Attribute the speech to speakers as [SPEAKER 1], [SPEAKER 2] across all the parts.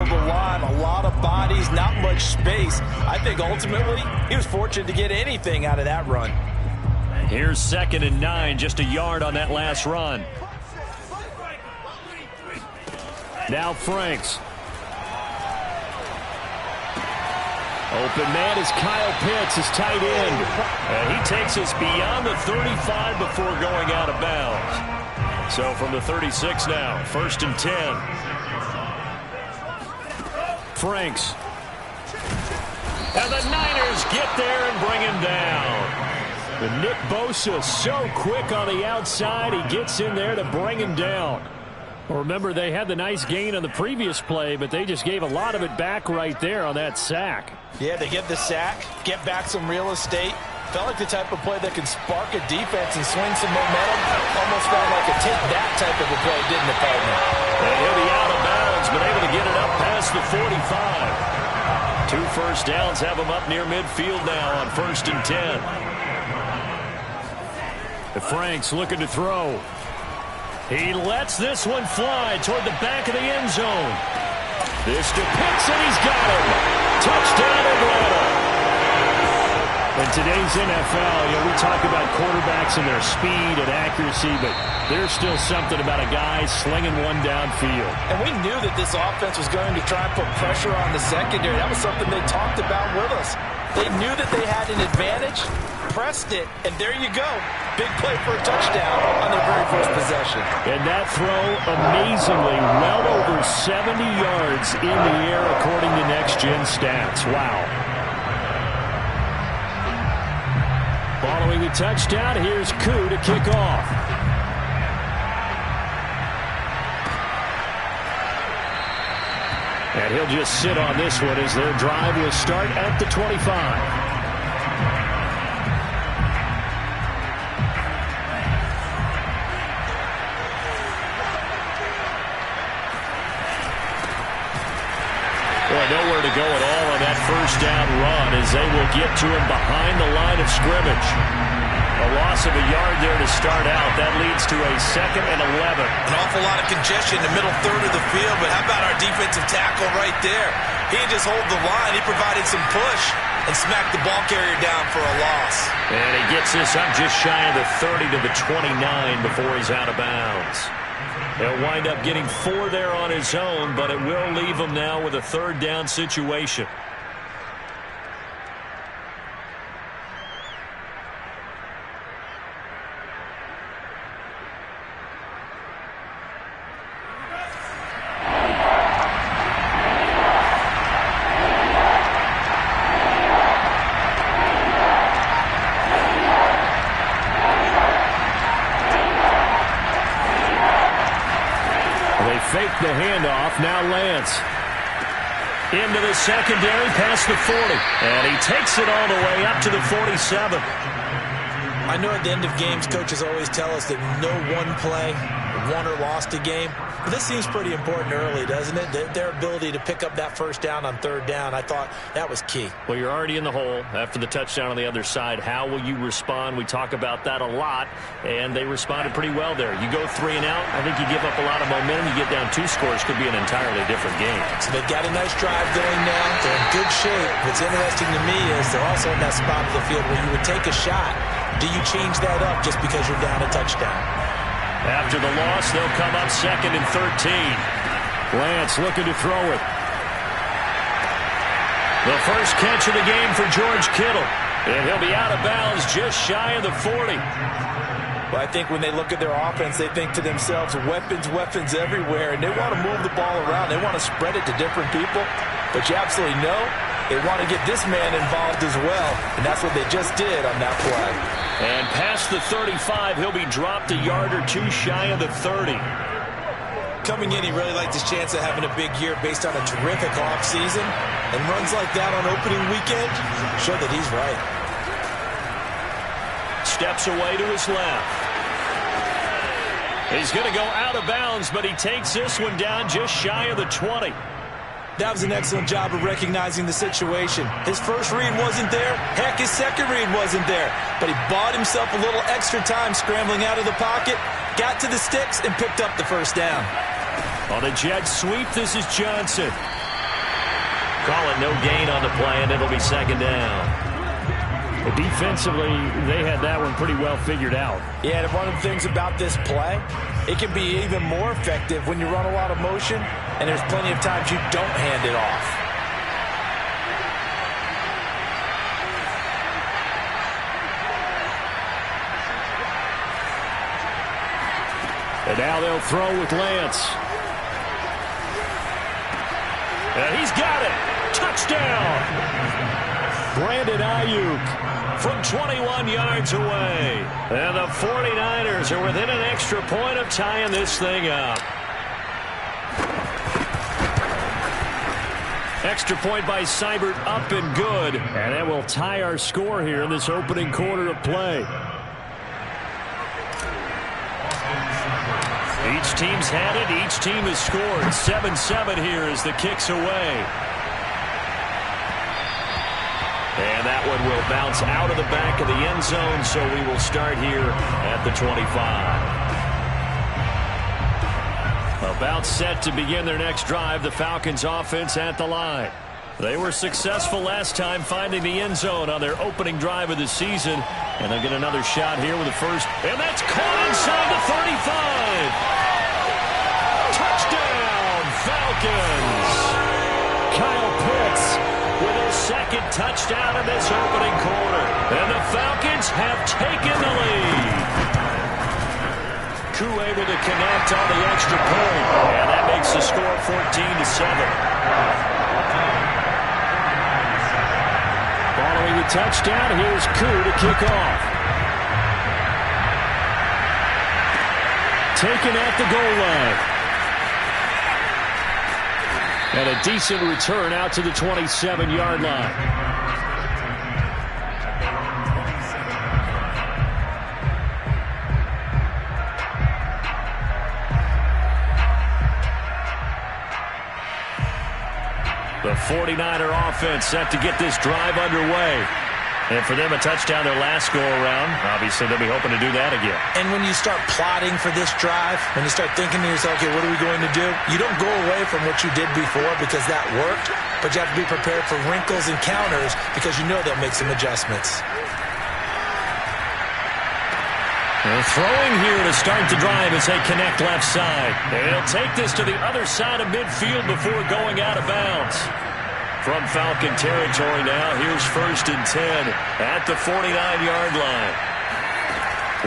[SPEAKER 1] the line, a lot of bodies, not much space. I think ultimately he was fortunate to get anything out of that run.
[SPEAKER 2] Here's 2nd and 9, just a yard on that last run. Now Franks. Open man is Kyle Pitts, his tight end. And he takes us beyond the 35 before going out of bounds. So from the 36 now, 1st and 10. Franks. And the Niners get there and bring him down. And Nick Bosa so quick on the outside, he gets in there to bring him down. Well, remember, they had the nice gain on the previous play, but they just gave a lot of it back right there on that sack.
[SPEAKER 1] Yeah, they get the sack, get back some real estate. Felt like the type of play that can spark a defense and swing some momentum. Almost felt like a take that type of a play, didn't it, partner?
[SPEAKER 2] And he'll be out of bounds, but able to get it up past the 45. 2 first downs have him up near midfield now on 1st and 10. Franks looking to throw. He lets this one fly toward the back of the end zone. This to Pitts, and he's got him. Touchdown, Atlanta. In today's NFL, we talk about quarterbacks and their speed and accuracy, but there's still something about a guy slinging one downfield.
[SPEAKER 1] And we knew that this offense was going to try and put pressure on the secondary. That was something they talked about with us. They knew that they had an advantage, pressed it, and there you go. Big play for a touchdown on their very first possession.
[SPEAKER 2] And that throw, amazingly, well over 70 yards in the air according to Next Gen Stats. Wow. Following the touchdown, here's Koo to kick off. And he'll just sit on this one as their drive will start at the 25. Nowhere to go at all on that first down run as they will get to him behind the line of scrimmage. A loss of a yard there to start out. That leads to a 2nd and 11.
[SPEAKER 1] An awful lot of congestion in the middle third of the field, but how about our defensive tackle right there? He didn't just hold the line. He provided some push and smacked the ball carrier down for a loss.
[SPEAKER 2] And he gets this up just shy of the 30 to the 29 before he's out of bounds. He'll wind up getting 4 there on his own, but it will leave him now with a 3rd down situation. Fake the handoff. Now Lance. Into the secondary past the 40. And he takes it all the way up to the 47.
[SPEAKER 1] I know at the end of games, coaches always tell us that no one play won or lost a game. But this seems pretty important early, doesn't it? Their ability to pick up that first down on 3rd down, I thought that was key.
[SPEAKER 2] Well, you're already in the hole after the touchdown on the other side. How will you respond? We talk about that a lot, and they responded pretty well there. You go 3 and out, I think you give up a lot of momentum. You get down 2 scores, could be an entirely different game.
[SPEAKER 1] So they've got a nice drive going now. They're in good shape. What's interesting to me is they're also in that spot of the field where you would take a shot. Do you change that up just because you're down a touchdown?
[SPEAKER 2] After the loss, they'll come up 2nd and 13. Lance looking to throw it. The first catch of the game for George Kittle. And he'll be out of bounds just shy of the 40.
[SPEAKER 1] Well, I think when they look at their offense, they think to themselves, weapons, weapons everywhere. And they want to move the ball around. They want to spread it to different people. But you absolutely know they want to get this man involved as well. And that's what they just did on that play.
[SPEAKER 2] And past the 35, he'll be dropped a yard or 2 shy of the 30.
[SPEAKER 1] Coming in, he really liked his chance of having a big year based on a terrific offseason. And runs like that on opening weekend show that he's right.
[SPEAKER 2] Steps away to his left. He's going to go out of bounds, but he takes this one down just shy of the 20.
[SPEAKER 1] That was an excellent job of recognizing the situation. His first read wasn't there. Heck, his second read wasn't there. But he bought himself a little extra time scrambling out of the pocket, got to the sticks, and picked up the first down.
[SPEAKER 2] On a jet sweep, this is Johnson. call it no gain on the play, and it'll be second down. Defensively, they had that one pretty well figured out.
[SPEAKER 1] Yeah, and one of the things about this play, it can be even more effective when you run a lot of motion, and there's plenty of times you don't hand it off.
[SPEAKER 2] And now they'll throw with Lance. And he's got it. Touchdown. Brandon Ayuk from 21 yards away. And the 49ers are within an extra point of tying this thing up. Extra point by Seibert, up and good. And that will tie our score here in this opening quarter of play. Each team's had it. Each team has scored. 7-7 here as the kick's away. And that one will bounce out of the back of the end zone, so we will start here at the 25. About set to begin their next drive, the Falcons offense at the line. They were successful last time finding the end zone on their opening drive of the season. And they'll get another shot here with the first. And that's caught inside the 35. Touchdown, Falcons. Kyle Pitts with his second touchdown in this opening quarter. And the Falcons have taken the lead. Koo able to connect on the extra point. And that makes the score 14-7. Following the touchdown, here's Koo to kick off. Taken at the goal line. And a decent return out to the 27-yard line. The 49er offense set to get this drive underway. And for them, a touchdown their last go-around. Obviously, they'll be hoping to do that again.
[SPEAKER 1] And when you start plotting for this drive, when you start thinking to yourself, okay, what are we going to do? You don't go away from what you did before because that worked, but you have to be prepared for wrinkles and counters because you know they'll make some adjustments.
[SPEAKER 2] They're throwing here to start the drive as they connect left side. And they'll take this to the other side of midfield before going out of bounds. From Falcon territory now, here's 1st and 10 at the 49-yard line.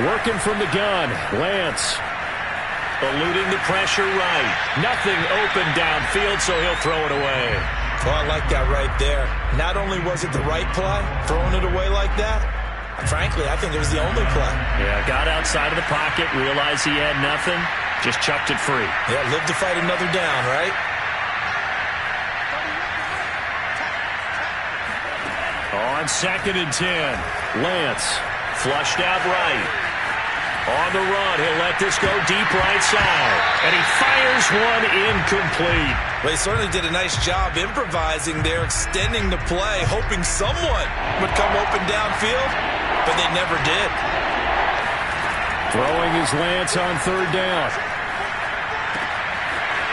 [SPEAKER 2] Working from the gun, Lance. Eluding the pressure right. Nothing open downfield, so he'll throw it away.
[SPEAKER 1] Well, I like that right there. Not only was it the right play, throwing it away like that, frankly, I think it was the only play.
[SPEAKER 2] Yeah, got outside of the pocket, realized he had nothing, just chucked it free.
[SPEAKER 1] Yeah, live to fight another down, right?
[SPEAKER 2] On 2nd and 10, Lance flushed out right. On the run, he'll let this go deep right side. And he fires one incomplete.
[SPEAKER 1] Well, he certainly did a nice job improvising there, extending the play, hoping someone would come open downfield, but they never did.
[SPEAKER 2] Throwing is Lance on 3rd down.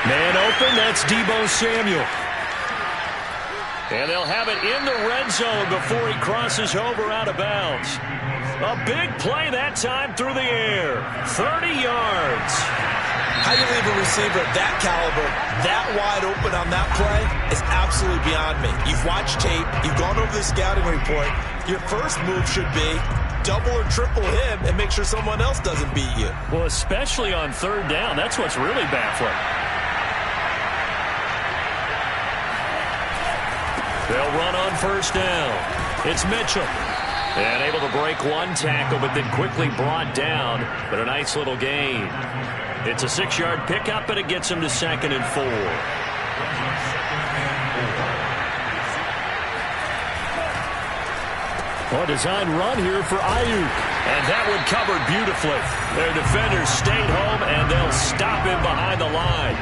[SPEAKER 2] Man open, that's Deebo Samuel. And they'll have it in the red zone before he crosses over out of bounds. A big play that time through the air. 30 yards.
[SPEAKER 1] How you leave a receiver of that caliber, that wide open on that play is absolutely beyond me. You've watched tape. You've gone over the scouting report. Your first move should be double or triple him and make sure someone else doesn't beat you.
[SPEAKER 2] Well, especially on 3rd down. That's what's really baffling. They'll run on 1st down. It's Mitchell. And able to break one tackle, but then quickly brought down. But a nice little gain. It's a 6-yard pickup, and it gets him to 2nd and 4. Well, design run here for Ayuk. And that one covered beautifully. Their defenders stayed home, and they'll stop him behind the line.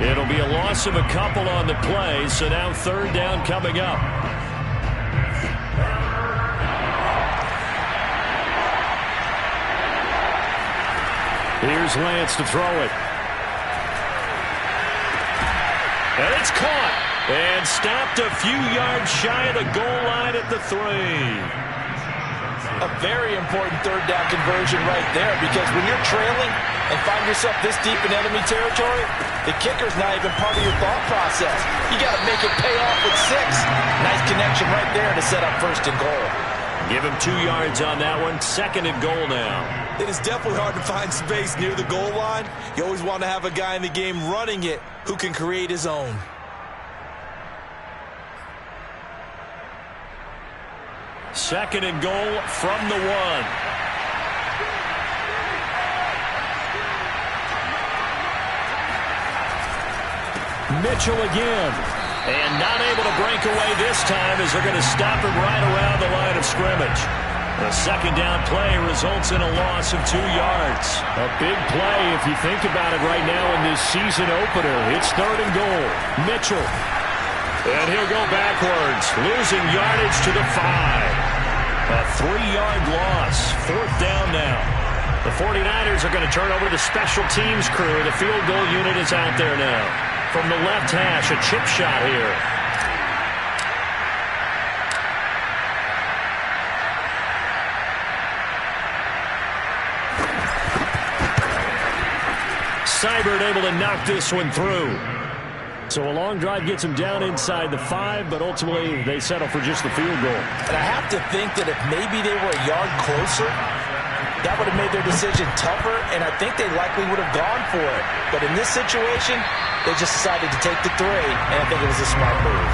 [SPEAKER 2] It'll be a loss of a couple on the play, so now 3rd down coming up. Here's Lance to throw it. And it's caught. And stopped a few yards shy of the goal line at the 3.
[SPEAKER 1] A very important third down conversion right there, because when you're trailing and find yourself this deep in enemy territory, the kicker's not even part of your thought process. You got to make it pay off with 6. Nice connection right there to set up first and goal.
[SPEAKER 2] Give him 2 yards on that one. Second and goal now.
[SPEAKER 1] It is definitely hard to find space near the goal line. You always want to have a guy in the game running it who can create his own.
[SPEAKER 2] Second and goal from the 1. Mitchell again. And not able to break away this time as they're going to stop him right around the line of scrimmage. The second down play results in a loss of 2 yards. A big play if you think about it right now in this season opener. It's third and goal. Mitchell. And he'll go backwards, losing yardage to the 5. A 3-yard loss. Fourth down now. The 49ers are going to turn over to the special teams crew. The field goal unit is out there now. From the left hash, a chip shot here. Seibert able to knock this one through. So a long drive gets them down inside the 5, but ultimately they settle for just the field goal.
[SPEAKER 1] And I have to think that if maybe they were a yard closer, that would have made their decision tougher, and I think they likely would have gone for it. But in this situation, they just decided to take the 3, and I think it was a smart move.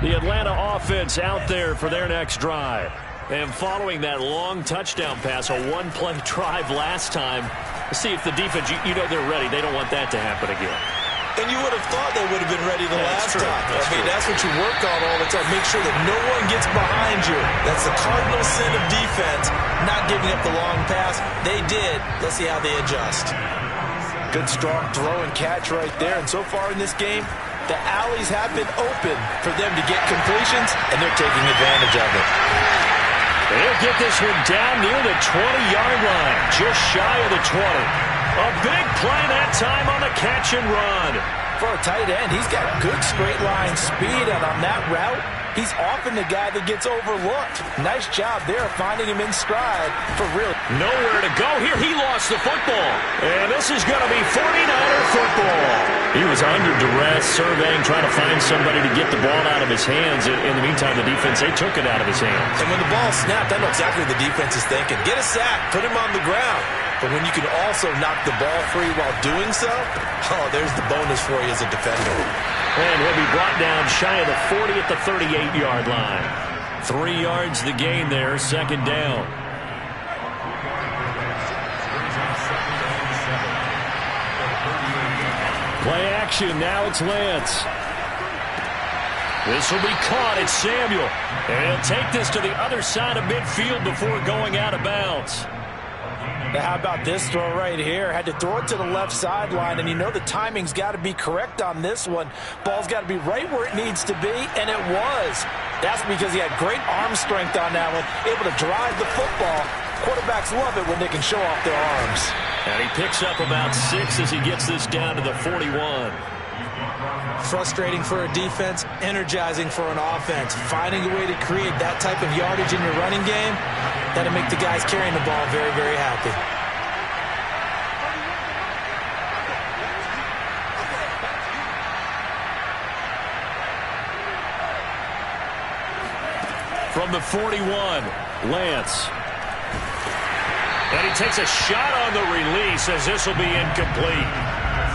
[SPEAKER 2] The Atlanta offense out there for their next drive. And following that long touchdown pass, a one-play drive last time, see if the defense, you know they're ready. They don't want that to happen again.
[SPEAKER 1] And you would have thought they would have been ready the last time. That's what you work on all the time. Make sure that no one gets behind you. That's the cardinal sin of defense, not giving up the long pass. They did. Let's see how they adjust. Good, strong throw and catch right there. And so far in this game, the alleys have been open for them to get completions, and they're taking advantage of it.
[SPEAKER 2] They'll get this one down near the 20-yard line, just shy of the 20. A big play that time on the catch and run.
[SPEAKER 1] For a tight end, he's got good straight line speed, and on that route, he's often the guy that gets overlooked. Nice job there finding him in stride for real.
[SPEAKER 2] Nowhere to go here. He lost the football. And this is going to be 49er football. He was under duress, surveying, trying to find somebody to get the ball out of his hands. In the meantime, the defense, they took it out of his hands.
[SPEAKER 1] And when the ball snapped, I know exactly what the defense is thinking. Get a sack, put him on the ground. But when you can also knock the ball free while doing so, oh, there's the bonus for you as a defender.
[SPEAKER 2] And he'll be brought down shy of the 40 at the 38-yard line. 3 yards the gain there, second down. Play action, now it's Lance. This will be caught, it's Samuel. And he'll take this to the other side of midfield before going out of bounds.
[SPEAKER 1] Now, how about this throw right here? Had to throw it to the left sideline, and you know the timing's got to be correct on this one. Ball's got to be right where it needs to be, and it was. That's because he had great arm strength on that one, able to drive the football. Quarterbacks love it when they can show off their arms.
[SPEAKER 2] And he picks up about 6 as he gets this down to the 41.
[SPEAKER 1] Frustrating for a defense, energizing for an offense. Finding a way to create that type of yardage in your running game, that'll make the guys carrying the ball very, very happy.
[SPEAKER 2] From the 41, Lance. And he takes a shot on the release as this will be incomplete.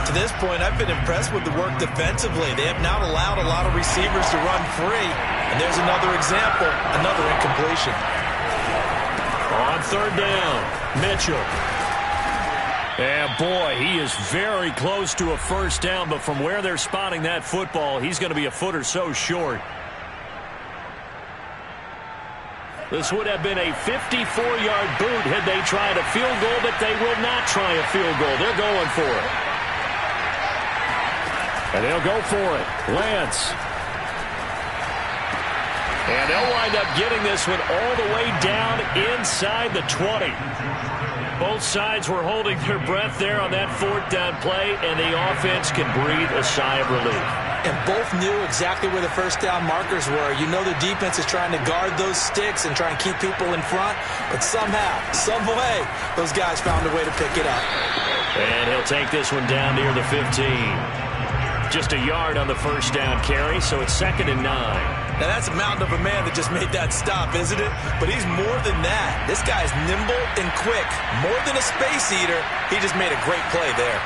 [SPEAKER 1] To this point, I've been impressed with the work defensively. They have not allowed a lot of receivers to run free. And there's another example, another incompletion.
[SPEAKER 2] On third down, Mitchell. And boy, he is very close to a first down, but from where they're spotting that football, he's going to be a foot or so short. This would have been a 54-yard boot had they tried a field goal, but they will not try a field goal. They're going for it. And they'll go for it. Lance. And they'll wind up getting this one all the way down inside the 20. Both sides were holding their breath there on that fourth down play, and the offense can breathe a sigh of relief.
[SPEAKER 1] And both knew exactly where the first down markers were. You know the defense is trying to guard those sticks and try and keep people in front, but somehow, some way, those guys found a way to pick it up.
[SPEAKER 2] And he'll take this one down near the 15. Just a yard on the first down carry, so it's 2nd and 9.
[SPEAKER 1] Now, that's a mountain of a man that just made that stop, isn't it? But he's more than that. This guy's nimble and quick. More than a space eater, he just made a great play there.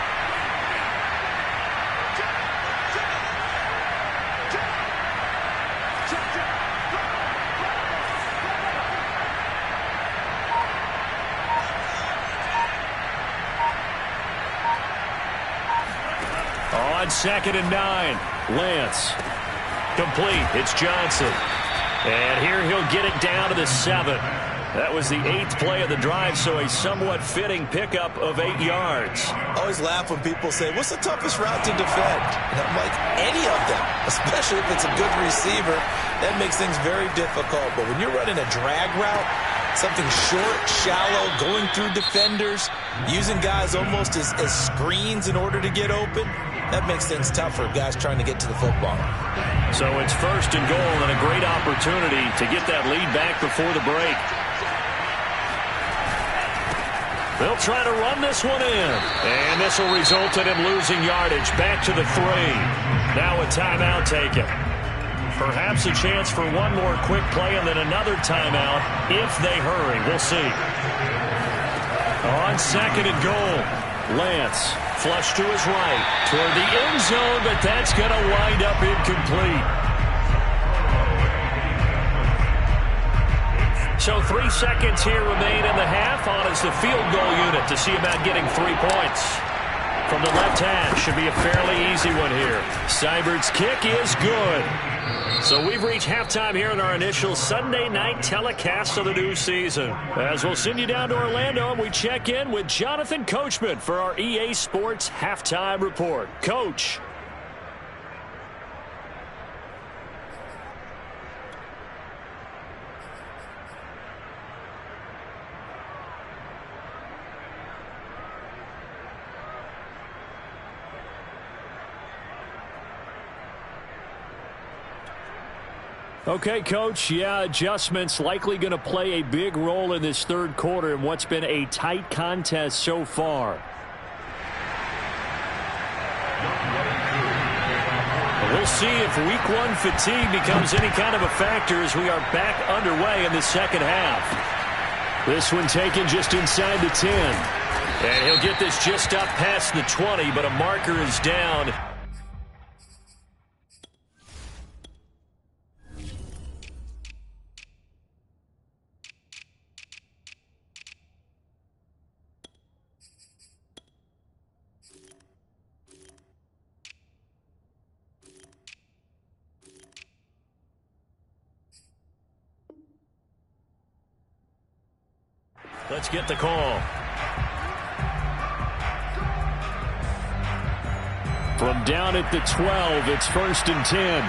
[SPEAKER 2] On 2nd and 9, Lance. Complete. It's Johnson. And here he'll get it down to the 7. That was the 8th play of the drive, so a somewhat fitting pickup of 8 yards.
[SPEAKER 1] I always laugh when people say, what's the toughest route to defend? And I'm like, any of them, especially if it's a good receiver. That makes things very difficult. But when you're running a drag route, something short, shallow, going through defenders, using guys almost as screens in order to get open, that makes things tough for guys trying to get to the football.
[SPEAKER 2] So it's 1st and goal and a great opportunity to get that lead back before the break. They'll try to run this one in. And this will result in him losing yardage back to the 3. Now a timeout taken. Perhaps a chance for one more quick play and then another timeout if they hurry. We'll see. On 2nd and goal, Lance. Flush to his right, toward the end zone, but that's going to wind up incomplete. So 3 seconds here remain in the half. On is the field goal unit to see about getting 3 points. From the left hash, should be a fairly easy one here. Seibert's kick is good. So we've reached halftime here in our initial Sunday night telecast of the new season. As we'll send you down to Orlando, and we check in with Jonathan Coachman for our EA Sports Halftime Report. Coach. Okay, Coach, adjustments likely going to play a big role in this third quarter in what's been a tight contest so far. We'll see if week 1 fatigue becomes any kind of a factor as we are back underway in the second half. This one taken just inside the 10. And he'll get this just up past the 20, but a marker is down. Let's get the call. From down at the 12, it's 1st and 10.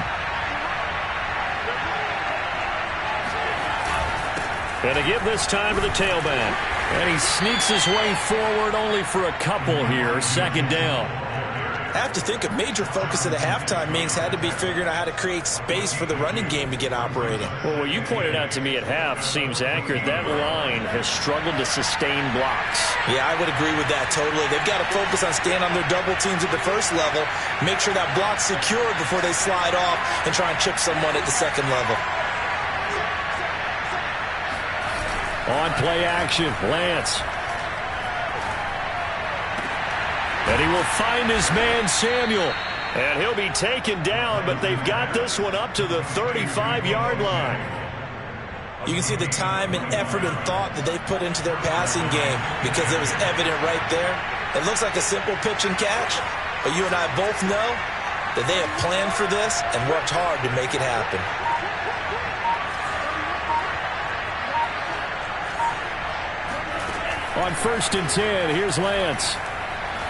[SPEAKER 2] And to give this time to the tailback. And he sneaks his way forward only for a couple here. 2nd down.
[SPEAKER 1] I have to think a major focus of the halftime meetings had to be figuring out how to create space for the running game to get operating.
[SPEAKER 2] Well, what you pointed out to me at half seems accurate. That line has struggled to sustain blocks.
[SPEAKER 1] Yeah, I would agree with that totally. They've got to focus on staying on their double teams at the first level, make sure that block's secured before they slide off and try and chip someone at the second level.
[SPEAKER 2] On play action, Lance. And he will find his man, Samuel. And he'll be taken down, but they've got this one up to the 35-yard line.
[SPEAKER 1] You can see the time and effort and thought that they put into their passing game because it was evident right there. It looks like a simple pitch and catch, but you and I both know that they have planned for this and worked hard to make it happen.
[SPEAKER 2] On 1st and 10, here's Lance.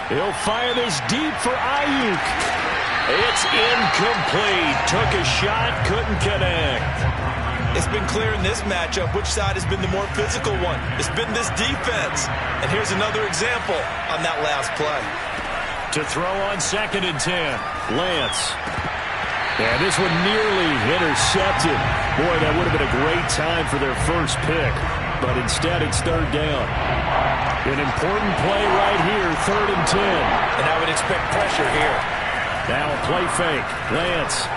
[SPEAKER 2] He'll fire this deep for Ayuk. It's incomplete. Took a shot, couldn't connect.
[SPEAKER 1] It's been clear in this matchup which side has been the more physical one. It's been this defense. And here's another example on that last play.
[SPEAKER 2] To throw on 2nd and 10, Lance. And this one nearly intercepted. Boy, that would have been a great time for their first pick. But instead, it's 3rd down. An important play right here, 3rd and 10.
[SPEAKER 1] And I would expect pressure here.
[SPEAKER 2] Now a play fake. Lance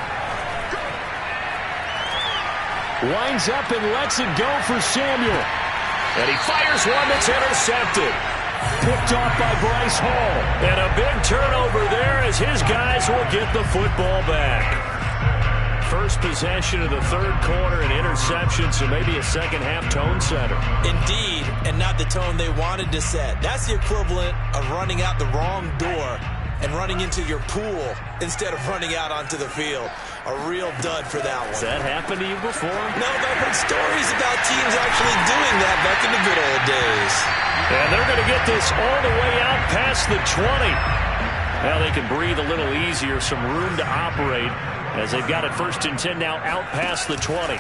[SPEAKER 2] winds up and lets it go for Samuel. And he fires one that's intercepted. Picked off by Bryce Hall. And a big turnover there as his guys will get the football back. First possession of the 3rd quarter, an interception, so maybe a second-half tone setter.
[SPEAKER 1] Indeed, and not the tone they wanted to set. That's the equivalent of running out the wrong door and running into your pool instead of running out onto the field. A real dud for that one.
[SPEAKER 2] Has that happened to you before?
[SPEAKER 1] No, but I've heard stories about teams actually doing that back in the good old days.
[SPEAKER 2] And they're going to get this all the way out past the 20. Now they can breathe a little easier, some room to operate as they've got it 1st and 10 now out past the 20.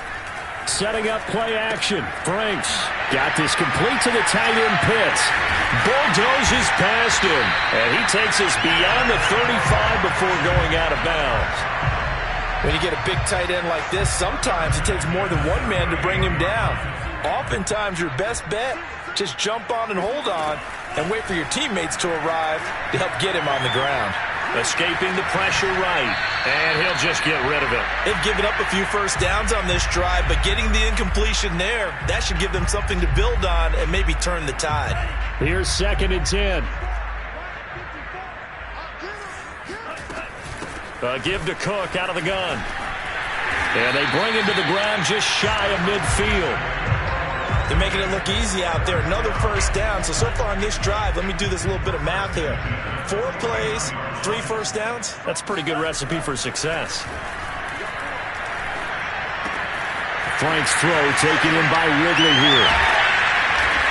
[SPEAKER 2] Setting up play action. Franks got this complete to the tight end Pitts. Bulldozes past him. And he takes us beyond the 35 before going out of bounds.
[SPEAKER 1] When you get a big tight end like this, sometimes it takes more than one man to bring him down. Oftentimes your best bet, just jump on and hold on and wait for your teammates to arrive to help get him on the ground.
[SPEAKER 2] Escaping the pressure right, and he'll just get rid of it.
[SPEAKER 1] They've given up a few first downs on this drive, but getting the incompletion there, that should give them something to build on and maybe turn the tide.
[SPEAKER 2] Here's 2nd and 10. Give to Cook out of the gun. And they bring him to the ground just shy of midfield.
[SPEAKER 1] They're making it look easy out there. Another first down. So far on this drive, let me do this little bit of math here. 4 plays, 3 first downs.
[SPEAKER 2] That's a pretty good recipe for success. Frank's throw taken in by Ridley here.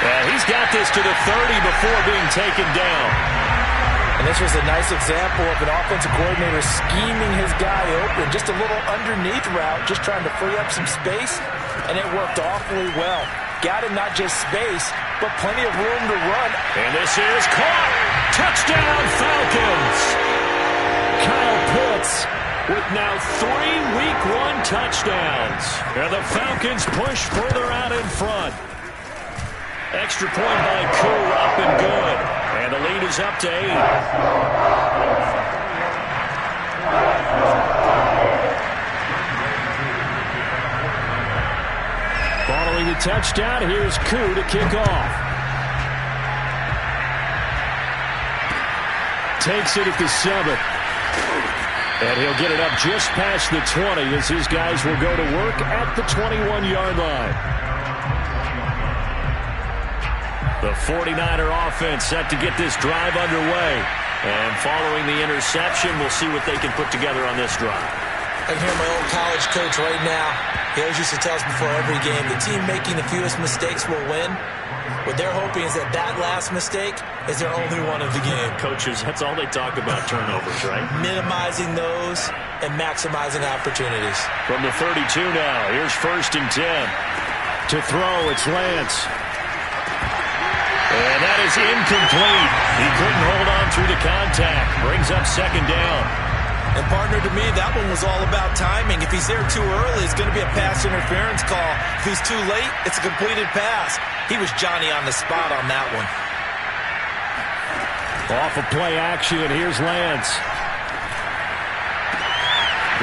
[SPEAKER 2] And he's got this to the 30 before being taken down.
[SPEAKER 1] And this was a nice example of an offensive coordinator scheming his guy open. Just a little underneath route, just trying to free up some space. And it worked awfully well. Got him not just space, but plenty of room to run.
[SPEAKER 2] And this is caught. Touchdown, Falcons. Kyle Pitts with now 3 Week 1 touchdowns. And the Falcons push further out in front. Extra point by Koo, up and good. And the lead is up to 8. Following the touchdown, here's Koo to kick off. Takes it at the 7. And he'll get it up just past the 20 as his guys will go to work at the 21-yard line. The 49er offense set to get this drive underway. And following the interception, we'll see what they can put together on this drive.
[SPEAKER 1] I can hear my old college coach right now. He always used to tell us before every game, the team making the fewest mistakes will win. What they're hoping is that that last mistake is their only one of the game.
[SPEAKER 2] Coaches, that's all they talk about, turnovers, right?
[SPEAKER 1] Minimizing those and maximizing opportunities.
[SPEAKER 2] From the 32 now, here's 1st and 10. To throw, it's Lance. And that is incomplete. He couldn't hold on through the contact. Brings up 2nd down.
[SPEAKER 1] And partner, to me, that one was all about timing. If he's there too early, it's going to be a pass interference call. If he's too late, it's a completed pass. He was Johnny on the spot on that one.
[SPEAKER 2] Off of play action, here's Lance.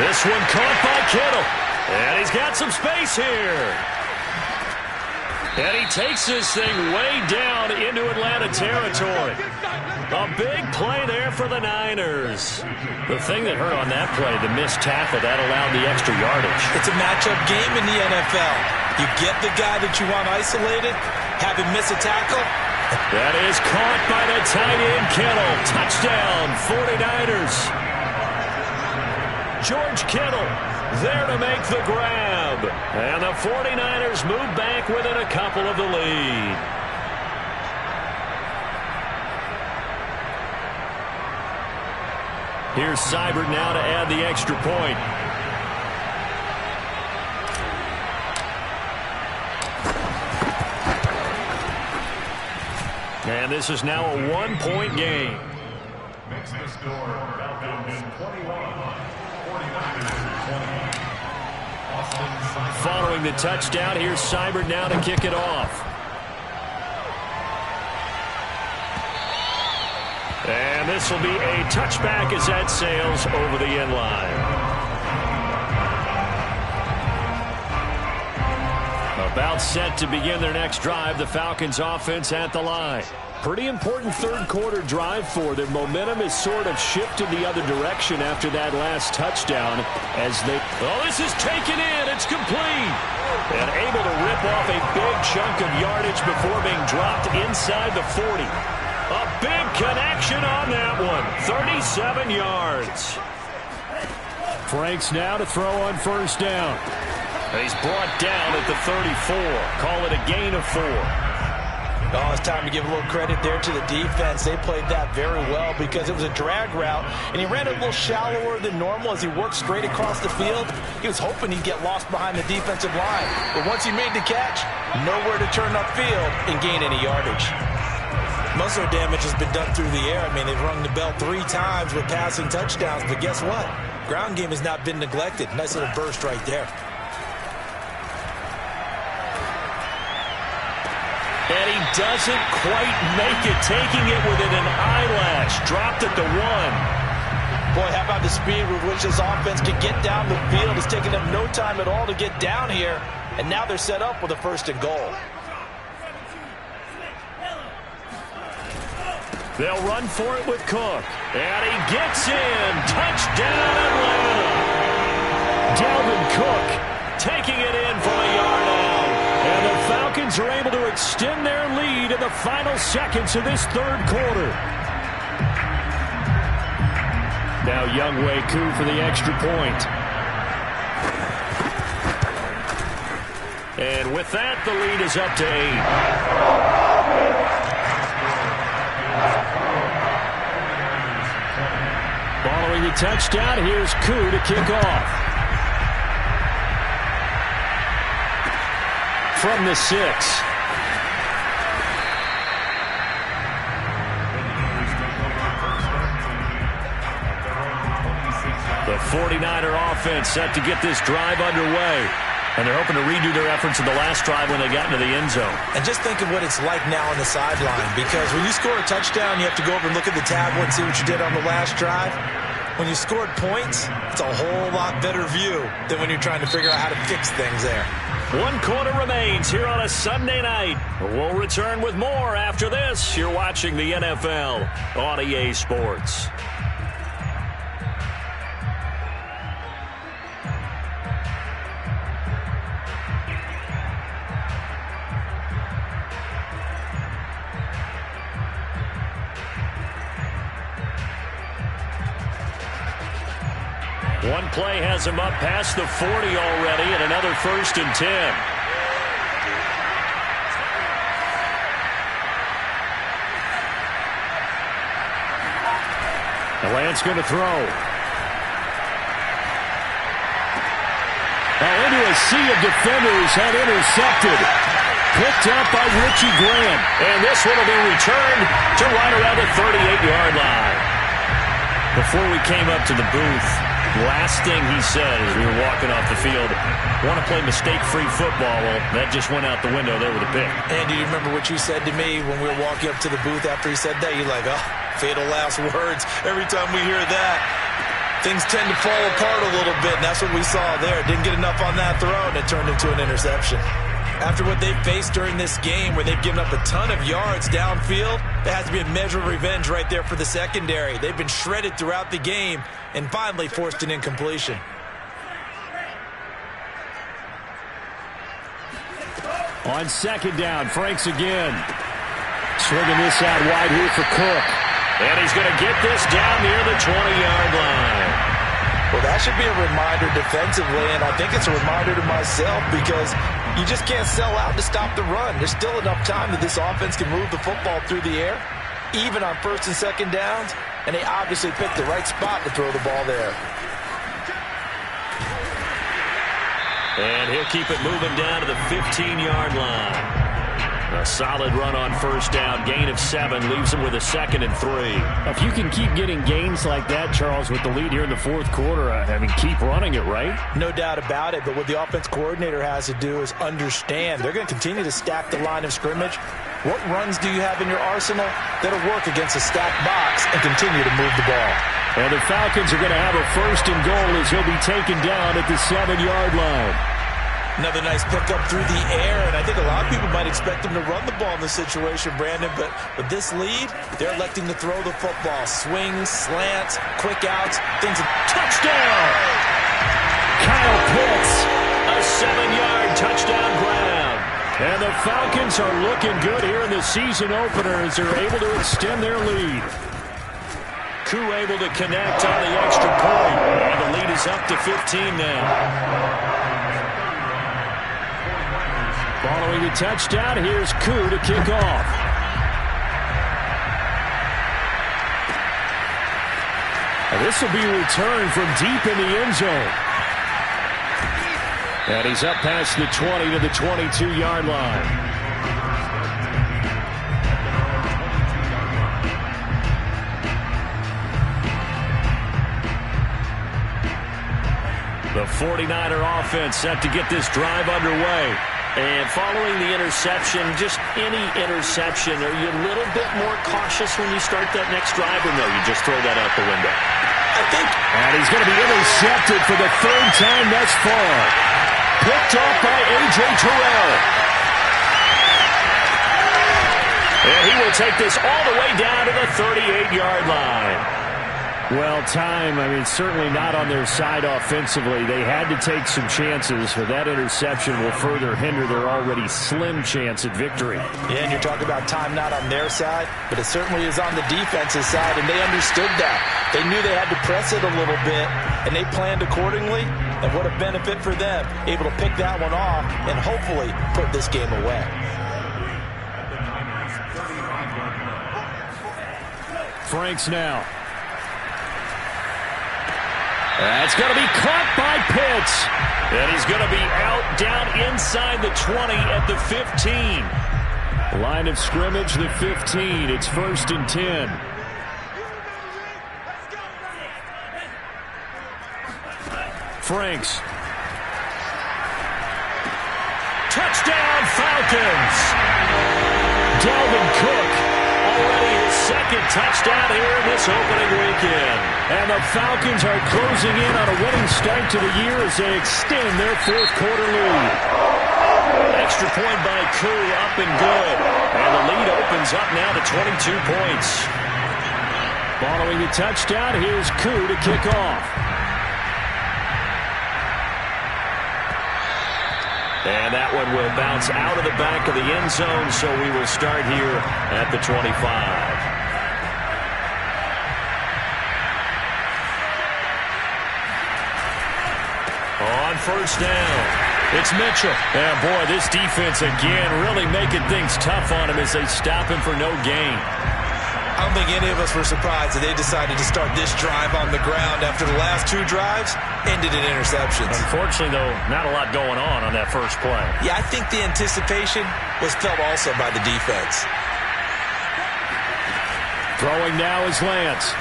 [SPEAKER 2] This one caught by Kittle. And he's got some space here. And he takes this thing way down into Atlanta territory. A big play there for the Niners. The thing that hurt on that play, the missed tackle, that allowed the extra yardage.
[SPEAKER 1] It's a matchup game in the NFL. You get the guy that you want isolated, have him miss a tackle.
[SPEAKER 2] That is caught by the tight end Kittle. Touchdown, 49ers. George Kittle there to make the grab. And the 49ers move back within a couple of the lead. Here's Seibert now to add the extra point. And this is now a one-point game.
[SPEAKER 3] Makes the score Falcons 21.
[SPEAKER 2] Following the touchdown, here's Seibert now to kick it off. And this will be a touchback as that sails over the end line. About set to begin their next drive, the Falcons offense at the line. Pretty important third quarter drive for them. Momentum has sort of shifted the other direction after that last touchdown as they... Oh, this is taken in. It's complete. And able to rip off a big chunk of yardage before being dropped inside the 40. A big connection on that one. 37 yards. Franks now to throw on first down. He's brought down at the 34. Call it a gain of 4.
[SPEAKER 1] Oh, it's time to give a little credit there to the defense. They played that very well because it was a drag route, and he ran a little shallower than normal as he worked straight across the field. He was hoping he'd get lost behind the defensive line, but once he made the catch, nowhere to turn upfield and gain any yardage. Most of their damage has been done through the air. I mean, they've rung the bell 3 times with passing touchdowns, but guess what? Ground game has not been neglected. Nice little burst right there.
[SPEAKER 2] And he doesn't quite make it, taking it within an eyelash. Dropped at the 1.
[SPEAKER 1] Boy, how about the speed with which this offense can get down the field? It's taken them no time at all to get down here, and now they're set up with a 1st and goal.
[SPEAKER 2] They'll run for it with Cook. And he gets in. Touchdown, Atlanta. Dalvin Cook taking it in from a yard out. And the Falcons are able to extend their lead in the final seconds of this third quarter. Now Younghoe Koo for the extra point. And with that, the lead is up to 8. Following the touchdown, here's Koo to kick off. From the 6. The 49er offense set to get this drive underway. And they're hoping to redo their efforts in the last drive when they got into the end zone.
[SPEAKER 1] And just think of what it's like now on the sideline, because when you score a touchdown, you have to go over and look at the tablet and see what you did on the last drive. When you scored points, it's a whole lot better view than when you're trying to figure out how to fix things there.
[SPEAKER 2] 1 quarter remains here on a Sunday night. We'll return with more after this. You're watching the NFL on EA Sports. One play has him up past the 40 already, and another 1st and 10. Lance going to throw. Now into a sea of defenders, had intercepted. Picked up by Richie Grant. And this one will be returned to right around the 38-yard line. Before we came up to the booth, last thing he said as we were walking off the field, want to play mistake-free football. Well, that just went out the window there with a pick.
[SPEAKER 1] Andy, you remember what you said to me when we were walking up to the booth after he said that? You're like, oh, fatal last words. Every time we hear that, things tend to fall apart a little bit, and that's what we saw there. Didn't get enough on that throw, and it turned into an interception. After what they've faced during this game, where they've given up a ton of yards downfield, there has to be a measure of revenge right there for the secondary. They've been shredded throughout the game and finally forced an incompletion.
[SPEAKER 2] On 2nd down, Franks again. Swinging this out wide here for Cook. And he's going to get this down near the 20-yard line.
[SPEAKER 1] Well, that should be a reminder defensively, and I think it's a reminder to myself because you just can't sell out to stop the run. There's still enough time that this offense can move the football through the air, even on 1st and 2nd downs, and they obviously picked the right spot to throw the ball there. And
[SPEAKER 2] he'll keep it moving down to the 15-yard line. A solid run on first down. Gain of 7 leaves them with a 2nd and 3.
[SPEAKER 4] If you can keep getting gains like that, Charles, with the lead here in the fourth quarter, I mean, keep running it, right?
[SPEAKER 1] No doubt about it, but what the offense coordinator has to do is understand they're going to continue to stack the line of scrimmage. What runs do you have in your arsenal that'll work against a stacked box and continue to move the ball?
[SPEAKER 2] And the Falcons are going to have a 1st and goal as he'll be taken down at the 7-yard line.
[SPEAKER 1] Another nice pickup through the air, and I think a lot of people might expect him to run the ball in this situation, Brandon, but with this lead, they're electing to throw the football. Swings, slants, quick outs, things.
[SPEAKER 2] Touchdown! Kyle Pitts, a 7-yard touchdown grab. And the Falcons are looking good here in the season opener as they're able to extend their lead. Koo able to connect on the extra point, and the lead is up to 15 now. Following the touchdown, here's Koo to kick off. And this will be returned from deep in the end zone. And he's up past the 20 to the 22-yard line. The 49er offense set to get this drive underway. And following the interception, just any interception, are you a little bit more cautious when you start that next drive, or no, you just throw that out the window?
[SPEAKER 1] I think.
[SPEAKER 2] And he's going to be intercepted for the 3rd time thus far. Picked off by A.J. Terrell. And he will take this all the way down to the 38-yard line.
[SPEAKER 4] Well, time, I mean, certainly not on their side offensively. They had to take some chances, but that interception will further hinder their already slim chance at victory.
[SPEAKER 1] Yeah, and you're talking about time not on their side, but it certainly is on the defensive side, and they understood that. They knew they had to press it a little bit, and they planned accordingly, and what a benefit for them, able to pick that one off and hopefully put this game away.
[SPEAKER 2] Franks now. That's going to be caught by Pitts. And he's going to be out down inside the 20 at the 15. Line of scrimmage, the 15. It's 1st and 10. Franks. Touchdown, Falcons. Dalvin Cook, already his 2nd touchdown here in this opening weekend. And the Falcons are closing in on a winning start to the year as they extend their 4th quarter lead. Extra point by Koo, up and good. And the lead opens up now to 22 points. Following the touchdown, here's Koo to kick off. And that one will bounce out of the back of the end zone, so we will start here at the 25. On 1st down, it's Mitchell. And boy, this defense again really making things tough on him as they stop him for no gain.
[SPEAKER 1] I don't think any of us were surprised that they decided to start this drive on the ground after the last 2 drives ended in interceptions.
[SPEAKER 2] Unfortunately, though, not a lot going on that first play.
[SPEAKER 1] Yeah, I think the anticipation was felt also by the defense.
[SPEAKER 2] Throwing now is Lance.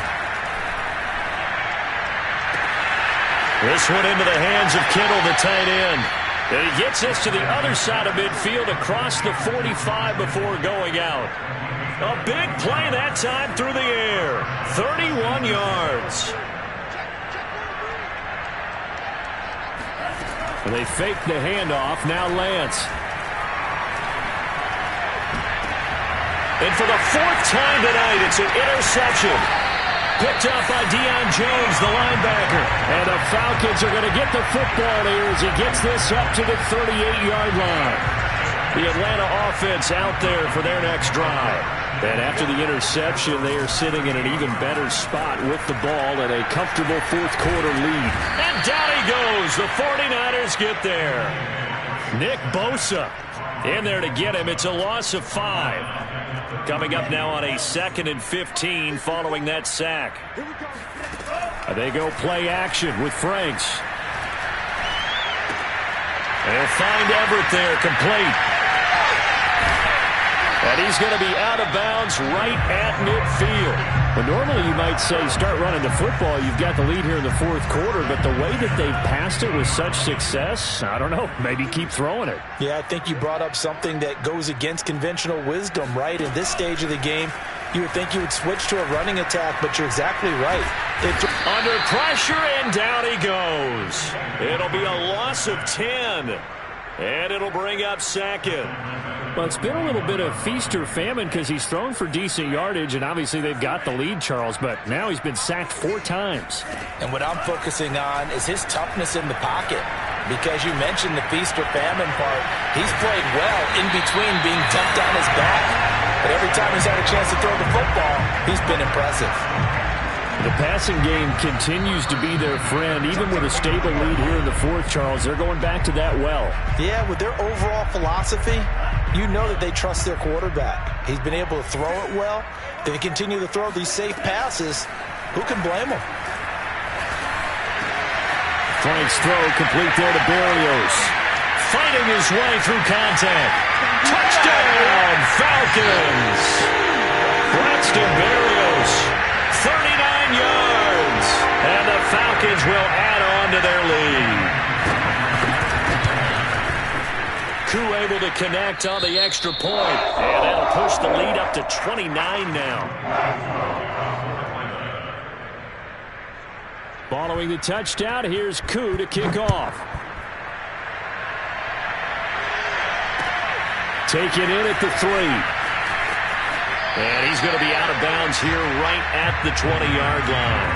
[SPEAKER 2] This one into the hands of Kittle, the tight end. And he gets this to the other side of midfield across the 45 before going out. A big play that time through the air. 31 yards. And they fake the handoff. Now Lance. And for the 4th time tonight, it's an interception. Picked off by Deion Jones, the linebacker. And the Falcons are going to get the football here as he gets this up to the 38-yard line. The Atlanta offense out there for their next drive. And after the interception, they are sitting in an even better spot with the ball at a comfortable 4th quarter lead. And down he goes. The 49ers get there. Nick Bosa in there to get him. It's a loss of 5. Coming up now on a 2nd and 15 following that sack. They go play action with Franks. They'll find Everett there, complete. And he's going to be out of bounds right at midfield.
[SPEAKER 4] Well, normally you might say start running the football. You've got the lead here in the fourth quarter, but the way that they've passed it with such success, I don't know, maybe keep throwing it.
[SPEAKER 1] Yeah, I think you brought up something that goes against conventional wisdom, right? In this stage of the game, you would think you would switch to a running attack, but you're exactly right.
[SPEAKER 2] Under pressure, and down he goes. It'll be a loss of 10, and it'll bring up second.
[SPEAKER 4] Well, it's been a little bit of feast or famine because he's thrown for decent yardage, and obviously they've got the lead, Charles, but now he's been sacked 4 times.
[SPEAKER 1] And what I'm focusing on is his toughness in the pocket, because you mentioned the feast or famine part. He's played well in between being dumped on his back, but every time he's had a chance to throw the football, he's been impressive.
[SPEAKER 4] The passing game continues to be their friend, even with a stable lead here in the fourth, Charles. They're going back to that well.
[SPEAKER 1] Yeah, with their overall philosophy, you know that they trust their quarterback. He's been able to throw it well. If they continue to throw these safe passes, who can blame them?
[SPEAKER 4] Frank's throw complete there to Berrios.
[SPEAKER 2] Fighting his way through contact. Touchdown, Falcons! Braxton Berrios, 39 yards. And the Falcons will add on to their lead. Koo able to connect on the extra point. And that'll push the lead up to 29 now.
[SPEAKER 4] Following the touchdown, here's Koo to kick off. Taken in at the 3.
[SPEAKER 2] And he's going to be out of bounds here right at the 20-yard line.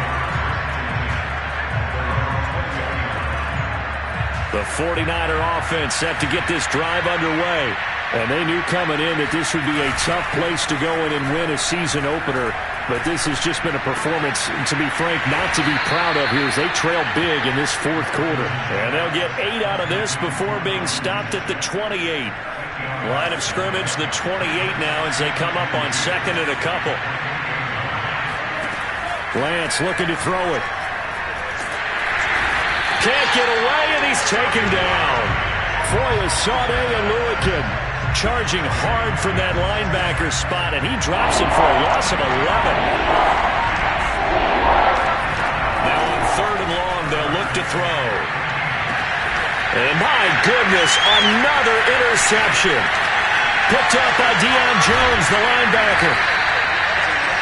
[SPEAKER 2] The 49er offense set to get this drive underway. And they knew coming in that this would be a tough place to go in and win a season opener. But this has just been a performance, to be frank, not to be proud of here as they trail big in this fourth quarter. And they'll get 8 out of this before being stopped at the 28. Line of scrimmage, the 28 now as they come up on second and a couple.
[SPEAKER 4] Lance looking to throw it.
[SPEAKER 2] Can't get away, and he's taken down.
[SPEAKER 4] Foyas, Sade, and Lewickin charging hard from that linebacker spot, and he drops it for a loss of 11.
[SPEAKER 2] Now on 3rd and long, they'll look to throw. And my goodness, another interception. Picked up by Deion Jones, the linebacker.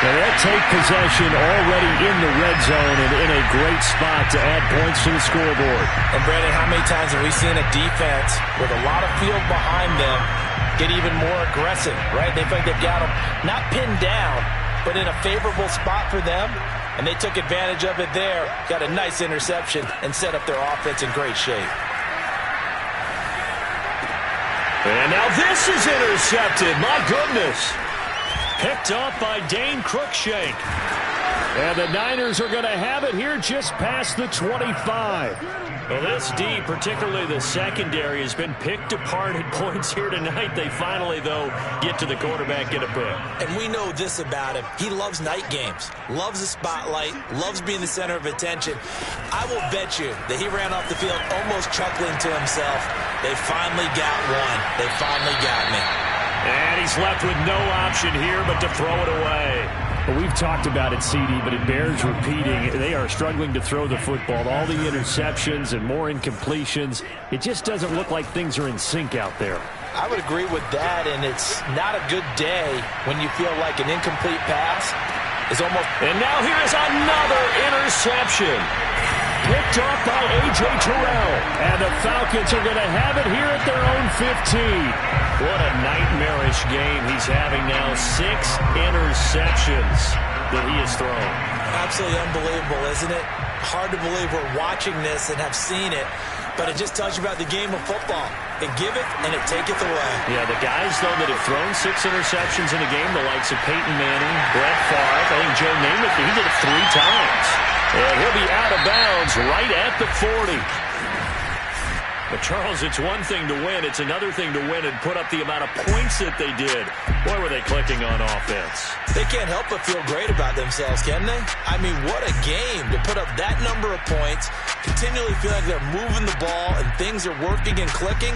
[SPEAKER 4] Now they'll take possession already in the red zone and in a great spot to add points to the scoreboard.
[SPEAKER 1] And Brandon, how many times have we seen a defense with a lot of field behind them get even more aggressive, right? They feel like they've got them not pinned down, but in a favorable spot for them, and they took advantage of it there, got a nice interception, and set up their offense in great shape.
[SPEAKER 2] And now this is intercepted. My goodness. Picked up by Dane Cruikshank.
[SPEAKER 4] And the Niners are going to have it here just past the 25.
[SPEAKER 2] Well, this D, particularly the secondary, has been picked apart at points here tonight. They finally, though, get to the quarterback, get a pick.
[SPEAKER 1] And we know this about him. He loves night games, loves the spotlight, loves being the center of attention. I will bet you that he ran off the field almost chuckling to himself. They finally got one. They finally got me.
[SPEAKER 2] And he's left with no option here but to throw it away.
[SPEAKER 4] Well, we've talked about it, CD, but it bears repeating. They are struggling to throw the football. All the interceptions and more incompletions. It just doesn't look like things are in sync out there.
[SPEAKER 1] I would agree with that, and it's not a good day when you feel like an incomplete pass is almost...
[SPEAKER 2] And now here's another interception.
[SPEAKER 4] Picked off by A.J. Terrell. And the Falcons are going to have it here at their own 15.
[SPEAKER 2] What a nightmarish game he's having now. 6 interceptions that he has thrown.
[SPEAKER 1] Absolutely unbelievable, isn't it? Hard to believe we're watching this and have seen it, but it just tells you about the game of football. It giveth and it taketh away.
[SPEAKER 2] Yeah, the guys, though, that have thrown 6 interceptions in a game, the likes of Peyton Manning, Brett Favre, I think Joe Namath, he did it 3 times. And he'll be out of bounds right at the 40. But, Charles, it's one thing to win. It's another thing to win and put up the amount of points that they did. Boy, were they clicking on offense.
[SPEAKER 1] They can't help but feel great about themselves, can they? I mean, what a game to put up that number of points, continually feel like they're moving the ball and things are working and clicking.